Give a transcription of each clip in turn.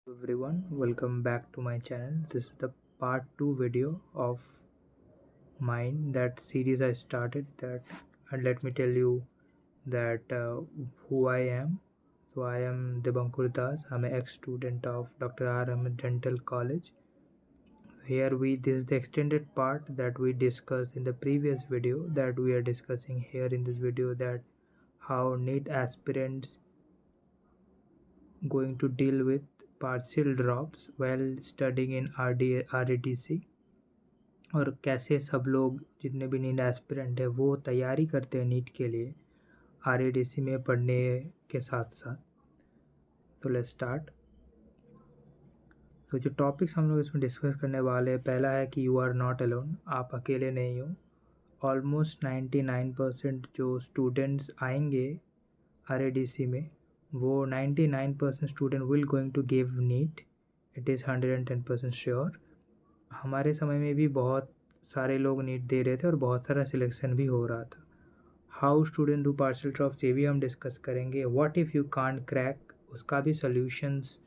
Everyone, welcome back to my channel. This is the part 2 video of mine, that series I started. And let me tell you that who I am. So I am Debankur Das. I'm an ex-student of Dr. R. Ahmed Dental College. Here this is the extended part that we discussed in the previous video, that we are discussing here in this video, that how NEET aspirants going to deal with partial drops while studying in RATC, और कैसे सब लोग जितने भी NEET aspirant है वो तैयारी करते हैं नीट के लिए RATC में पढ़ने के साथ साथ। तो लेट्स स्टार्ट। तो जो टॉपिक्स हम लोग इसमें डिस्कस करने वाले हैं, पहला है कि यू आर नॉट अलोन, आप अकेले नहीं हो। ऑलमोस्ट 99% जो स्टूडेंट्स आएंगे RATC में, वो 99% student will going to give NEET, it is 110% sure. हमारे समय में भी बहुत सारे लोग नीट दे रहे थे और बहुत सारा सिलेक्शन भी हो रहा था। How student do partial drops, ये भी हम डिस्कस करेंगे। What if you can't crack, उसका भी सॉल्यूशंस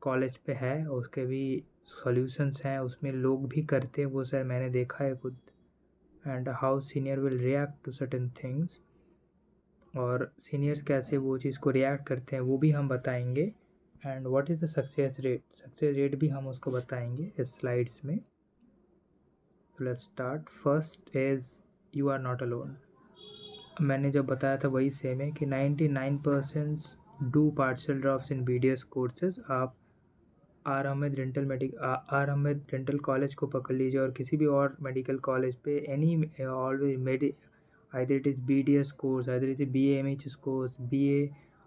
कॉलेज पे है, उसके भी सॉल्यूशंस हैं, उसमें लोग भी करते हैं वो, सर मैंने देखा है खुद। And how senior will react to certain things, और सीनियर्स कैसे वो चीज़ को रिएक्ट करते हैं वो भी हम बताएंगे। And what is the success rate भी हम उसको बताएंगे इस स्लाइड्स में। Let's start. First is you are not alone. मैंने जब बताया था वही सेम है कि 99% do partial drops in BDS courses. आप आर अहमद डेंटल कॉलेज को पकड़ लीजिए और किसी भी और मेडिकल कॉलेज पे, any always either it is BDS course, either it is BA MHS course, BA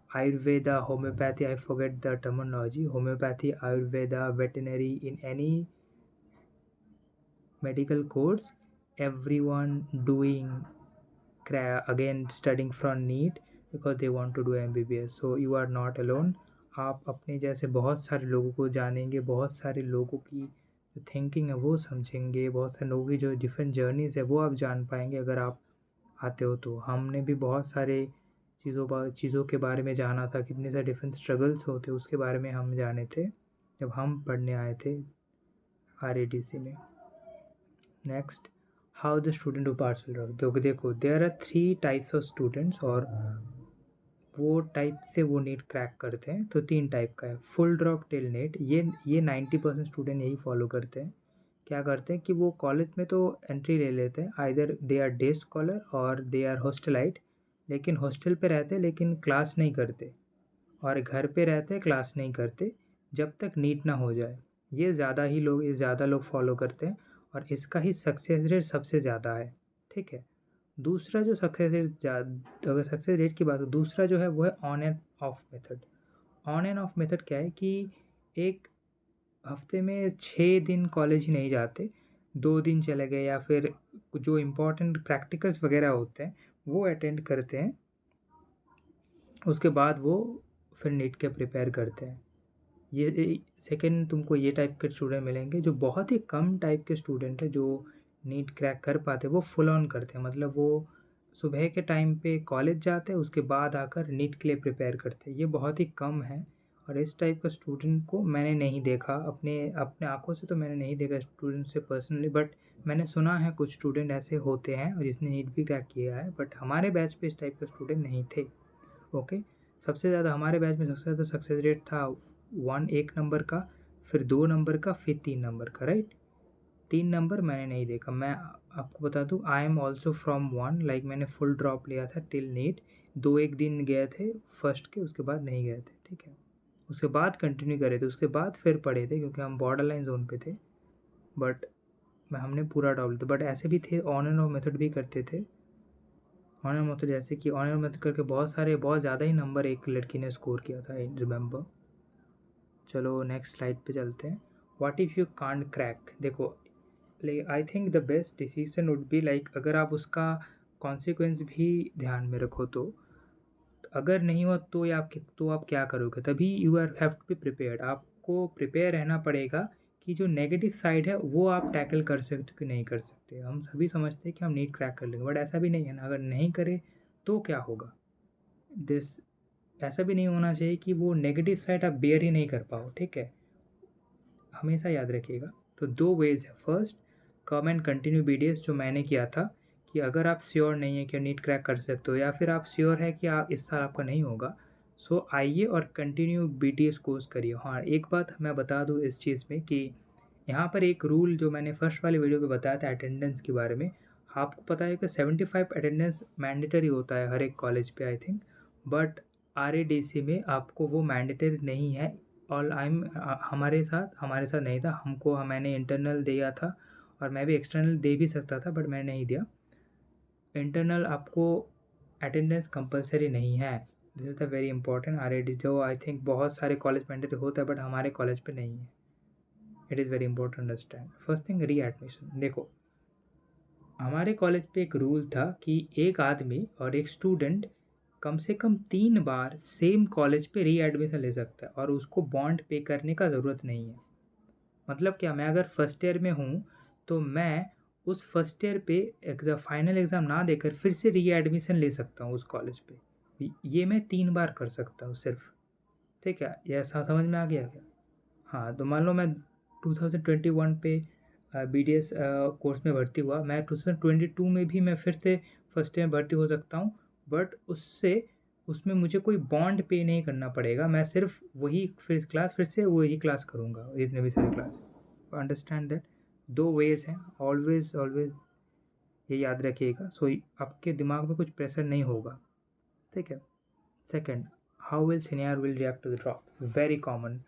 Ayurveda, homeopathy, I forget the terminology, homeopathy, Ayurveda, veterinary, in any medical course, everyone doing again studying from NEET because they want to do MBBS. So you are not alone. आप अपने जैसे बहुत सारे लोगों को जानेंगे, बहुत सारे लोगों की जो थिंकिंग है वो समझेंगे, बहुत सारे लोगों की जो डिफरेंट जर्नीज़ है वो आप जान पाएंगे अगर आप आते हो तो। हमने भी बहुत सारे चीज़ों के बारे में जाना था, कितने सारे डिफरेंट स्ट्रगल्स होते उसके बारे में हम जाने थे जब हम पढ़ने आए थे RATC में। Next, how the student do partial drop. देखो there are 3 types of students, और वो टाइप से वो नीट क्रैक करते हैं। तो 3 टाइप का है। फुल ड्रॉप टिल नीट, ये 90% स्टूडेंट यही फॉलो करते हैं। क्या करते हैं कि वो कॉलेज में तो एंट्री ले लेते हैं, either they are day scholar और दे आर हॉस्टलाइट, लेकिन हॉस्टल पे रहते हैं लेकिन क्लास नहीं करते, और घर पे रहते हैं क्लास नहीं करते जब तक नीट ना हो जाए। ये ज़्यादा लोग फॉलो करते हैं और इसका ही सक्सेस रेट सबसे ज़्यादा है। ठीक है। दूसरा जो अगर सक्सेस रेट की बात हो, दूसरा जो है वो है on end of method. On end of method क्या है कि एक हफ्ते में 6 दिन कॉलेज ही नहीं जाते, 2 दिन चले गए, या फिर जो इम्पोर्टेंट प्रैक्टिकल्स वगैरह होते हैं वो अटेंड करते हैं, उसके बाद वो फिर नीट के प्रिपेयर करते हैं। ये सेकेंड, तुमको ये टाइप के स्टूडेंट मिलेंगे। जो बहुत ही कम टाइप के स्टूडेंट है जो नीट क्रैक कर पाते, वो फुल ऑन करते हैं, मतलब वो सुबह के टाइम पे कॉलेज जाते हैं, उसके बाद आकर नीट के लिए प्रिपेयर करते हैं। ये बहुत ही कम है, और इस टाइप का स्टूडेंट को मैंने नहीं देखा अपने अपने आँखों से, तो मैंने नहीं देखा स्टूडेंट से पर्सनली, बट मैंने सुना है कुछ स्टूडेंट ऐसे होते हैं और जिसने नीट भी क्रैक किया है। बट हमारे बैच पे इस टाइप के स्टूडेंट नहीं थे। ओके। सबसे ज़्यादा हमारे बैच में सबसे ज़्यादा सक्सेस रेट था 1 नंबर का, फिर 2 नंबर का, फिर 3 नंबर का, राइट। 3 नंबर मैंने नहीं देखा। मैं आपको बता दूँ, I am also from 1, like मैंने फुल ड्रॉप लिया था टिल नीट। 2-1 दिन गए थे फर्स्ट के, उसके बाद नहीं गए थे। ठीक है। उसके बाद कंटिन्यू करे थे, उसके बाद फिर पढ़े थे क्योंकि हम बॉर्डर लाइन जोन पे थे। बट हमने पूरा ड्रॉप लिया था। बट ऐसे भी थे ऑन एंड ऑफ मेथड भी करते थे। ऑन एंड मेथड जैसे कि ऑन एंड मेथड करके बहुत ज़्यादा ही नंबर एक लड़की ने स्कोर किया था, आई रिमेंबर। चलो नेक्स्ट स्लाइड पे चलते हैं। What if you can't crack. देखो, I think the best decision would be, like अगर आप उसका कॉन्सिक्वेंस भी ध्यान में रखो, तो अगर नहीं हुआ तो आप क्या करोगे। तभी you are have to be prepared. आपको प्रिपेयर रहना पड़ेगा कि जो नेगेटिव साइड है वो आप टैकल कर सकते हो कि नहीं कर सकते। हम सभी समझते हैं कि हम नीट क्रैक कर लेंगे, बट ऐसा भी नहीं है ना। अगर नहीं करे तो क्या होगा। दिस ऐसा भी नहीं होना चाहिए कि वो नेगेटिव साइड आप बेयर ही नहीं कर पाओ। ठीक है। हमेशा याद रखिएगा। तो 2 वेज़ है। First, come and continue BDS जो मैंने किया था, कि अगर आप श्योर नहीं है कि नीट क्रैक कर सकते हो या फिर आप श्योर है कि आप इस साल आपका नहीं होगा, सो आइए और कंटिन्यू बीटीएस कोर्स करिए। हाँ, एक बात मैं बता दूँ इस चीज़ में कि यहाँ पर एक रूल जो मैंने फर्स्ट वाली वीडियो में बताया था अटेंडेंस के बारे में, आपको पता है कि 75 अटेंडेंस मैंडेटरी होता है हर एक कॉलेज पे आई थिंक, बट आरएडीसी में आपको वो मैंडेटरी नहीं है। और हमारे साथ नहीं था, मैंने इंटरनल दिया था और मैं भी एक्सटर्नल दे भी सकता था बट मैंने नहीं दिया। इंटरनल आपको अटेंडेंस कंपलसरी नहीं है। This is the very important. RAD जो आई थिंक बहुत सारे कॉलेज मैंडेटरी होता है बट हमारे कॉलेज पे नहीं है। It is very important understand. First thing, readmission. देखो, हमारे कॉलेज पे एक रूल था कि एक आदमी और एक स्टूडेंट कम से कम 3 बार सेम कॉलेज पे रीएडमिशन ले सकता है और उसको बॉन्ड पे करने का ज़रूरत नहीं है। मतलब क्या, मैं अगर फर्स्ट ईयर में हूँ तो मैं उस फर्स्ट ईयर पे फाइनल एग्ज़ाम ना देकर फिर से रीएडमिशन ले सकता हूँ उस कॉलेज पे। ये मैं 3 बार कर सकता हूँ सिर्फ। ठीक है, ये ऐसा समझ में आ गया क्या? हाँ, तो मान लो मैं 2021 पे बीडीएस कोर्स में भर्ती हुआ, मैं 2022 में भी मैं फिर से फर्स्ट ईयर भर्ती हो सकता हूँ, बट उसमें मुझे कोई बॉन्ड पे नहीं करना पड़ेगा। मैं सिर्फ वही फिर से वही क्लास करूँगा, जितने भी सारे क्लास। अंडरस्टैंड दैट 2 वेज़ हैं, ऑलवेज़ ऑलवेज़ ये याद रखिएगा। सो आपके दिमाग में कुछ प्रेशर नहीं होगा, ठीक है। Second, how will senior will react to the drops? Very common.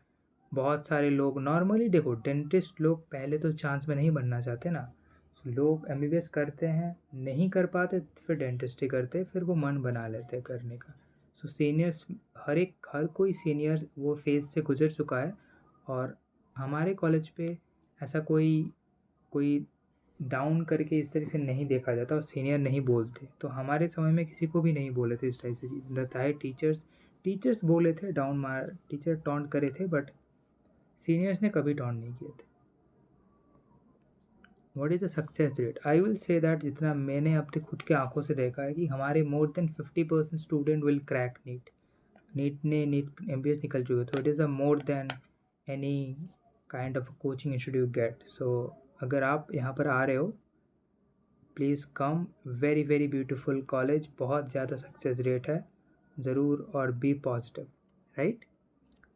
बहुत सारे लोग नॉर्मली, देखो डेंटिस्ट लोग पहले तो चांस में नहीं बनना चाहते ना, लोग एमबीबीएस करते हैं, नहीं कर पाते फिर डेंटिस्ट ही करते, फिर वो मन बना लेते हैं करने का। सो सीनियर्स, हर कोई सीनियर वो फेज़ से गुजर चुका है और हमारे कॉलेज पे ऐसा कोई कोई डाउन करके इस तरह से नहीं देखा जाता और सीनियर नहीं बोलते। तो हमारे समय में किसी को भी नहीं बोले थे इस टाइप से चीज़ रहता है। टीचर्स बोले थे, टीचर टॉन्ट करे थे बट सीनियर्स ने कभी टॉन्ट नहीं किए थे। What is the success rate? I will say that जितना मैंने अपने खुद के आंखों से देखा है कि हमारे more than 50% student will crack NEET MBBS निकल चुके, तो it is a more than any kind of coaching institute get. So अगर आप यहाँ पर आ रहे हो, please come. Very very beautiful college, बहुत ज़्यादा सक्सेस रेट है, ज़रूर, और be positive, right.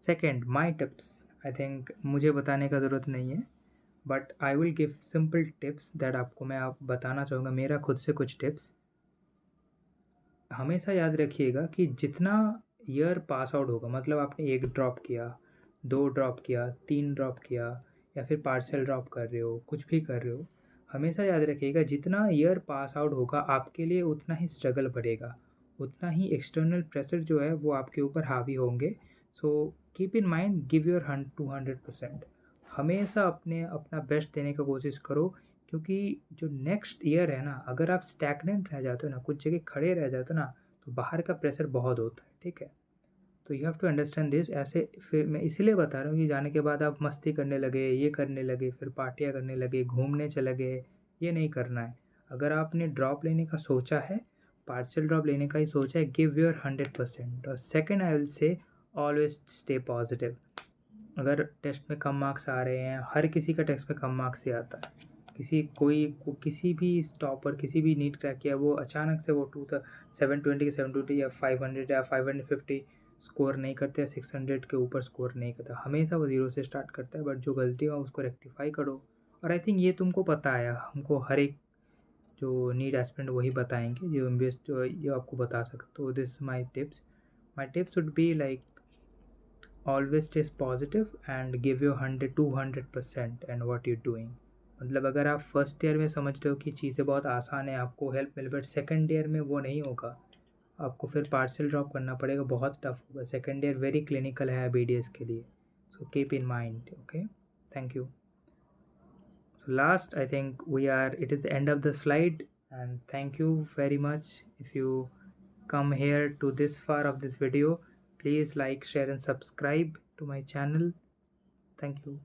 Second, my tips. I think मुझे बताने का ज़रूरत नहीं है but I will give simple tips that आपको मैं बताना चाहूँगा, मेरा खुद से कुछ टिप्स। हमेशा याद रखिएगा कि जितना ईयर पास आउट होगा, मतलब आपने 1 ड्रॉप किया, 2 ड्रॉप किया, 3 ड्रॉप किया या फिर पार्शियल ड्रॉप कर रहे हो, कुछ भी कर रहे हो, हमेशा याद रखिएगा जितना ईयर पास आउट होगा आपके लिए उतना ही स्ट्रगल बढ़ेगा, उतना ही एक्सटर्नल प्रेशर जो है वो आपके ऊपर हावी होंगे। So keep in mind, give your 200%। हमेशा अपना बेस्ट देने का कोशिश करो, क्योंकि जो नेक्स्ट ईयर है ना, अगर आप स्टैग्नेंट रह जाते हो ना, कुछ जगह खड़े रह जाते हो ना, तो बाहर का प्रेशर बहुत होता है, ठीक है। तो you have to understand this. ऐसे फिर मैं इसलिए बता रहा हूँ कि जाने के बाद आप मस्ती करने लगे, ये करने लगे, फिर पार्टियाँ करने लगे, घूमने चले गए, ये नहीं करना है। अगर आपने ड्रॉप लेने का सोचा है, पार्शियल ड्रॉप लेने का ही सोचा है, गिव योर 100%। और second, I will say always stay positive. अगर टेस्ट में कम मार्क्स आ रहे हैं, हर किसी का टेस्ट में कम मार्क्स ही आता है, किसी भी टॉपर, किसी भी नीट क्रैक किया, वो अचानक से वो 720 के 720 या 500 या 550 स्कोर नहीं करते, या 600 के ऊपर स्कोर नहीं करता, हमेशा वो 0 से स्टार्ट करता है। बट जो गलती हो उसको रेक्टिफाई करो। और आई थिंक ये तुमको पता है, हमको हर एक जो नीट एस्पिरेंट वही बताएंगे, जो एमबीएस जो ये आपको बता सकते। तो this my tips would be like always stay positive and give your 200% and what you're doing। मतलब अगर आप फर्स्ट ईयर में समझते हो कि चीज़ें बहुत आसान है, आपको हेल्प मिले, बट सेकंड ईयर में वो नहीं होगा, आपको फिर पार्शियल ड्रॉप करना पड़ेगा, बहुत टफ होगा। सेकंड ईयर वेरी क्लिनिकल है बीडीएस के लिए। So keep in mind, okay. Thank you. So last, I think it is the end of the slide, and thank you very much. If you come here to this far of this video, please like, share and subscribe to my channel. Thank you.